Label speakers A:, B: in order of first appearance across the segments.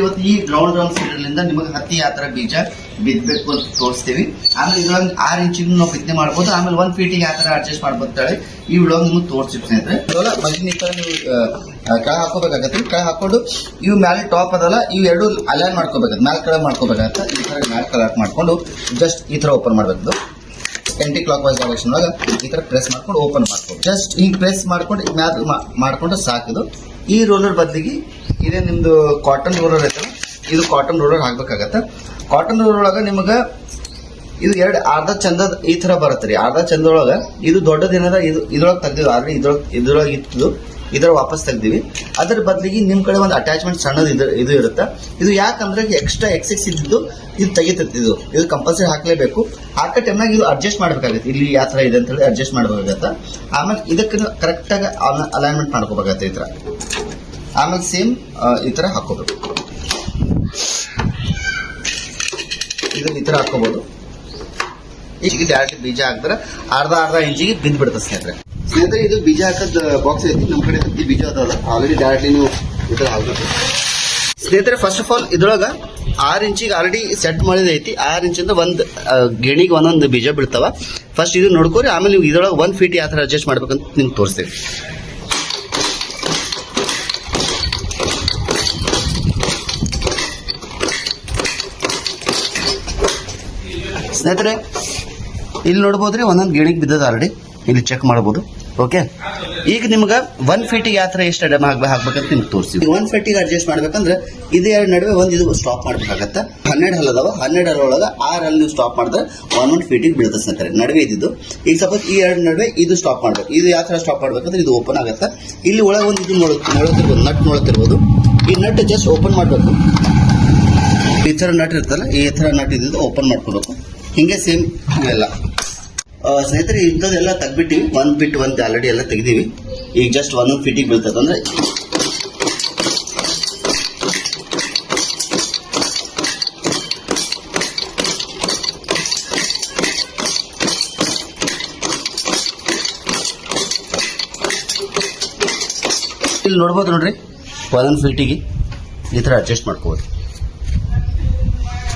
A: ಇವತ್ತು ಈ ರೌಂಡ್ ಸೀಡರ್ಲಿಂದ ನಿಮಗೆ ಹತ್ತಿ ಯಾವ ತರ ಬೀಜ ಬಿತ್ತಬೇಕು ಅಂತ ತೋರಿಸ್ತೀವಿ. ಆಮೇಲೆ ಇದ್ರೊಳಗೆ 6 ಇಂಚಿಗೆ ನಾವು ಬಿತ್ತನೆ ಮಾಡ್ಬೋದು. ಆಮೇಲೆ 1 ಫೀಟಿಗೆ ಯಾವ ತರ ಅಡ್ಜಸ್ಟ್ ಮಾಡ್ಬೋದು ಈ ವಿಡಿಯೋ ನಿಮ್ಗೆ ತೋರಿಸ್ತೀವಿ ಸ್ನೇಹಿತರೆ. ಮಷಿನ್ ಈ ತರ ನೀವು ಕೆಳ ಹಾಕೋಬೇಕಾಗತ್ತೆ. ಕೆಳ ಹಾಕೊಂಡು ಇವು ಮೇಲೆ ಟಾಪ್ ಅದಲ್ಲ, ಇವು ಎರಡು ಅಲೈನ್ ಮಾಡ್ಕೋಬೇಕಾಗತ್ತೆ, ಮ್ಯಾಲ್ ಕೆಳಗೆ ಮಾಡ್ಕೋಬೇಕಾಗತ್ತೆ. ಈ ತರ ಮ್ಯಾಲ್ ಕೆಳಗೆ ಮಾಡ್ಕೊಂಡು ಜಸ್ಟ್ ಈ ತರ ಓಪನ್ ಮಾಡಬೇಕು. ಆಂಟಿ ಕ್ಲಾಕ್ ವೈಸ್ ಡೈರೆಕ್ಷನ್ ಒಳಗೆ ಈ ತರ ಪ್ರೆಸ್ ಮಾಡ್ಕೊಂಡು ಓಪನ್ ಮಾಡ್ಕೊಂಡು ಜಸ್ಟ್ ಹಿಂಗ್ ಪ್ರೆಸ್ ಮಾಡ್ಕೊಂಡು ಮ್ಯಾಲ್ ಮಾಡ್ಕೊಂಡು ಸಾಕಿದು. ಈ ರೋಲರ್ ಬದಲಿಗೆ ಇದೇ ನಿಮ್ದು ಕಾಟನ್ ರೋಲರ್ ಐತಲ್ಲ, ಇದು ಕಾಟನ್ ರೋಲರ್ ಹಾಕ್ಬೇಕಾಗತ್ತೆ. ಕಾಟನ್ ರೋಲರ್ ಒಳಗೆ ನಿಮಗೆ ಇದು ಎರಡು ಅರ್ಧ ಚಂದದ ಈ ತರ ಬರುತ್ತೆ ರೀ. ಅರ್ಧ ಚಂದೊಳಗೆ ಇದು ದೊಡ್ಡದೇನದ ಇದ್ರೊಳಗೆ ತೆಗ್ದಿವಿ ಆಲ್ರೆಡಿ, ಇದ್ರೊಳಗೆ ಇತ್ತು, ಇದ್ರ ವಾಪಸ್ ತೆಗ್ದಿವಿ. ಅದ್ರ ಬದಲಿಗೆ ನಿಮ್ ಕಡೆ ಒಂದು ಅಟ್ಯಾಚ್ಮೆಂಟ್ ಸಣ್ಣದು ಇದು ಇರುತ್ತೆ. ಇದು ಯಾಕಂದ್ರೆ ಎಕ್ಸ್ಟ್ರಾ ಎಕ್ಸೆಸ್ ಇದ್ದು ಇದು ತೆಗಿತೈತಿ. ಇದು ಕಂಪಲ್ಸರಿ ಹಾಕ್ಲೇಬೇಕು. ಹಾಕೋ ಟೈಮ್ನಾಗ ಇದು ಅಡ್ಜಸ್ಟ್ ಮಾಡ್ಬೇಕಾಗತ್ತೆ. ಇಲ್ಲಿ ಯಾವ ತರ ಇದೆ ಅಂತ ಹೇಳಿ ಅಡ್ಜಸ್ಟ್ ಮಾಡ್ಬೇಕಾಗತ್ತೆ. ಆಮೇಲೆ ಇದಕ್ಕೆ ಕರೆಕ್ಟ್ ಆಗಿ ಅಲೈನ್ಮೆಂಟ್ ಮಾಡ್ಕೋಬೇಕಾಗತ್ತೆ ಈ ತರ. ಆಮೇಲೆ ಸೇಮ್ ಈ ತರ ಹಾಕೋಬೇಕು. ಇದನ್ನ ಈ ತರ ಹಾಕೋಬಹುದು. ಈಗ ಡೈರೆಕ್ಟ್ ಬೀಜ ಹಾಕಿದ್ರೆ ಅರ್ಧ ಇಂಚಿಗೆ ಬಿದ್ದು ಬಿಡುತ್ತೆ ಸ್ನೇಹಿತರೆ. ಇದು ಬೀಜ ಹಾಕದ್ ಬಾಕ್ಸ್ ಐತಿ. ನಮ್ಮ ಕಡೆ ಹತ್ತಿ ಬೀಜ ಅದ ಆಲ್ರೆಡಿ ಡೈರೆಕ್ಟ್ಲಿ ನೀವು ಈ ತರ ಹಾಕ್ಬೇಕು ಸ್ನೇಹಿತರೆ. ಫಸ್ಟ್ ಆಫ್ ಆಲ್ ಇದ್ರೊಳಗ 6 ಇಂಚಿಗೆ ಆಲ್ರೆಡಿ ಸೆಟ್ ಮಾಡಿದೈತಿ. 6 ಇಂಚಿಂದ ಒಂದು ಗಿಣಿಗೆ ಒಂದೊಂದು ಬೀಜ ಬೀಳ್ತಾವ. ಫಸ್ಟ್ ಇದು ನೋಡ್ಕೋರಿ. ಆಮೇಲೆ ನೀವು ಇದ್ರೊಳಗೆ 1 ಫೀಟ್ ಯಾವ ತರ ಅಡ್ಜಸ್ಟ್ ಮಾಡ್ಬೇಕಂತ ನಿಮ್ಗೆ ತೋರಿಸ್ತೇವೆ ಸ್ನೇಹಿತರೆ. ಇಲ್ಲಿ ನೋಡ್ಬೋದ್ರಿ ಒಂದೊಂದು ಗಿಣಿಗೆ ಬಿದ್ದದ ಆಲ್ರೆಡಿ, ಇಲ್ಲಿ ಚೆಕ್ ಮಾಡಬಹುದು. ಓಕೆ, ಈಗ ನಿಮ್ಗೆ 1 ಫೀಟಿಗೆ ಯಾವ ತರ ಎಷ್ಟು ಅಡಮ ಹಾಕ್ಬೇಕಂತ ನಿಮ್ಗೆ ತೋರಿಸ್ತೀವಿ. 1 ಫೀಟಿಗೆ ಅಡ್ಜಸ್ಟ್ ಮಾಡ್ಬೇಕಂದ್ರೆ ಇದು ಎರಡು ನಡುವೆ ಒಂದು ಇದು ಸ್ಟಾಪ್ ಮಾಡ್ಬೇಕಾಗತ್ತೆ. 12 ಹಲ್ ಅದಾವ. 12 ಹಲ್ಲೊಳಗೆ 6 ಹಲ್ ನೀವು ಸ್ಟಾಪ್ ಮಾಡಿದ್ರೆ 1 ಫೀಟಿಗೆ ಬೀಳುತ್ತೆ ಸ್ನೇಹಿತರೆ. ನಡುವೆ ಇದ್ದಿದ್ದು. ಈಗ ಸಪೋಸ್ ಈ ಎರಡು ನಡುವೆ ಇದು ಸ್ಟಾಪ್ ಮಾಡ್ಬೇಕು. ಇದು ಯಾವ ತರ ಸ್ಟಾಪ್ ಮಾಡ್ಬೇಕಂದ್ರೆ ಇದು ಓಪನ್ ಆಗುತ್ತೆ. ಇಲ್ಲಿ ಒಳಗೆ ಒಂದು ಇದು ನೋಡುತ್ತಿರ್ಬೋದು, ನಟ್ ನೋಡುತ್ತಿರ್ಬೋದು. ಈ ನಟ್ ಜಸ್ಟ್ ಓಪನ್ ಮಾಡಬೇಕು. ಈ ತರ ನಟ್ ಇರ್ತಲ್ಲ, ಈ ತರ ನಟ್ ಇದ್ದು ಓಪನ್ ಮಾಡ್ಕೋಬೇಕು. ಹಿಂಗೆ ಸೇಮ್ ಎಲ್ಲ ಸ್ನೇಹಿತರೆ. ಇಂಥದ್ದೆಲ್ಲ ತೆಗ್ಬಿಟ್ಟಿವಿ. 1 ಫೀಟ್ ಆಲ್ರೆಡಿ ಎಲ್ಲ ತೆಗ್ದಿವಿ. ಈಗ ಜಸ್ಟ್ 1 ಫೀಟಿಗೆ ಬೀಳ್ತದೆ ಅಂದ್ರೆ ಇಲ್ಲಿ ನೋಡ್ಬೋದು ನೋಡ್ರಿ, 1 ಫೀಟಿಗೆ ಈ ತರ ಅಡ್ಜಸ್ಟ್ ಮಾಡ್ಕೋಬಹುದು.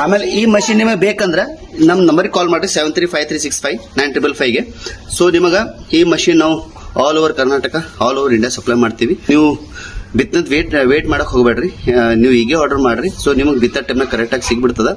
A: ಆಮೇಲೆ ಈ ಮಷಿನ್ ನಿಮಗೆ ಬೇಕಂದ್ರೆ ನಮ್ಮ ನಂಬರ್ಗೆ ಕಾಲ್ ಮಾಡಿ 7353659555ಗೆ. ಸೊ ನಿಮಗೆ ಈ ಮಷಿನ್ ನಾವು all over Karnataka, all over India supply ಮಾಡ್ತೀವಿ. ನೀವು ಬಿತ್ತದ ವೇಟ್ ಮಾಡಕ್ ಹೋಗ್ಬೇಡ್ರಿ. ನೀವು ಹೀಗೆ ಆರ್ಡರ್ ಮಾಡ್ರಿ. ಸೊ ನಿಮಗೆ ಬಿತ್ತ ಟೈಮ್ನಾಗ ಕರೆಕ್ಟಾಗಿ ಸಿಗ್ಬಿಡ್ತದ.